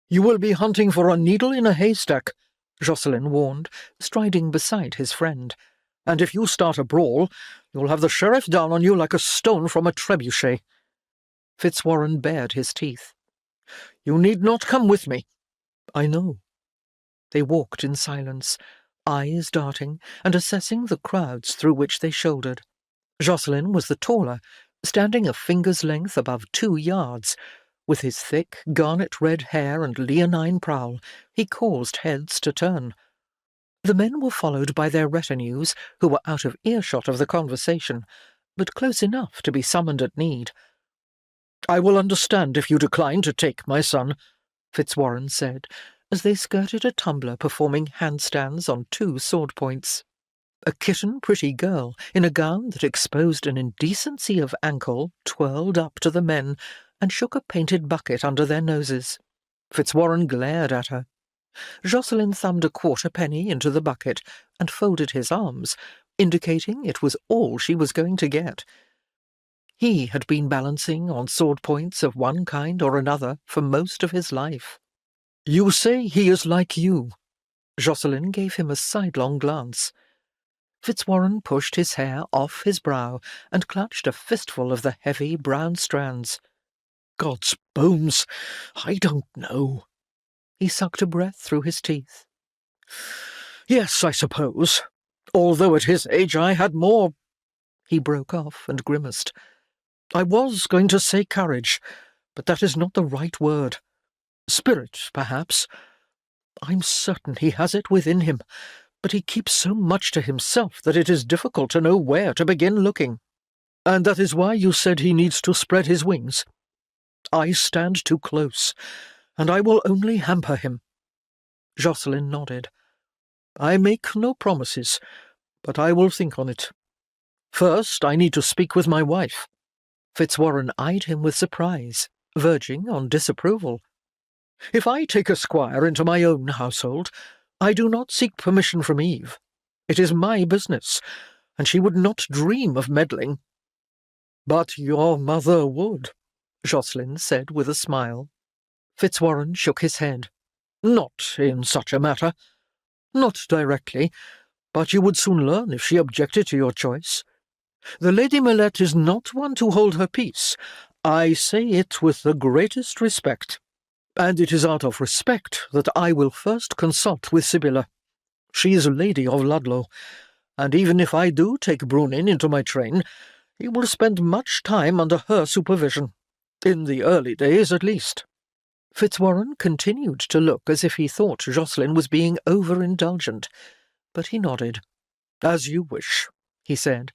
"You will be hunting for a needle in a haystack," Joscelin warned, striding beside his friend. "And if you start a brawl, you'll have the sheriff down on you like a stone from a trebuchet." FitzWarin bared his teeth. "You need not come with me." "I know." They walked in silence, eyes darting and assessing the crowds through which they shouldered. Joscelin was the taller, standing a finger's length above 2 yards. With his thick, garnet-red hair and leonine prowl, he caused heads to turn. The men were followed by their retinues, who were out of earshot of the conversation, but close enough to be summoned at need. "I will understand if you decline to take my son," FitzWarin said, as they skirted a tumbler performing handstands on 2 sword points. A kitten-pretty girl, in a gown that exposed an indecency of ankle, twirled up to the men and shook a painted bucket under their noses. FitzWarin glared at her. Joscelin thumbed a quarter-penny into the bucket and folded his arms, indicating it was all she was going to get. He had been balancing on sword points of one kind or another for most of his life. "You say he is like you." Joscelin gave him a sidelong glance. FitzWarin pushed his hair off his brow and clutched a fistful of the heavy brown strands. "God's bones, I don't know." He sucked a breath through his teeth. "Yes, I suppose. Although at his age I had more—" He broke off and grimaced. "I was going to say courage, but that is not the right word. Spirit, perhaps. I'm certain he has it within him, but he keeps so much to himself that it is difficult to know where to begin looking. And that is why you said he needs to spread his wings. I stand too close, and I will only hamper him." Joscelin nodded. "I make no promises, but I will think on it. First, I need to speak with my wife." FitzWarin eyed him with surprise, verging on disapproval. "If I take a squire into my own household, I do not seek permission from Eve. It is my business, and she would not dream of meddling." "But your mother would," Joscelin said with a smile. FitzWarin shook his head. "Not in such a matter. Not directly, but you would soon learn if she objected to your choice. The Lady Millette is not one to hold her peace. I say it with the greatest respect. And it is out of respect that I will first consult with Sibylla. She is Lady of Ludlow, and even if I do take Brunin into my train, he will spend much time under her supervision, in the early days at least." FitzWarin continued to look as if he thought Joscelin was being over-indulgent, but he nodded. "As you wish," he said,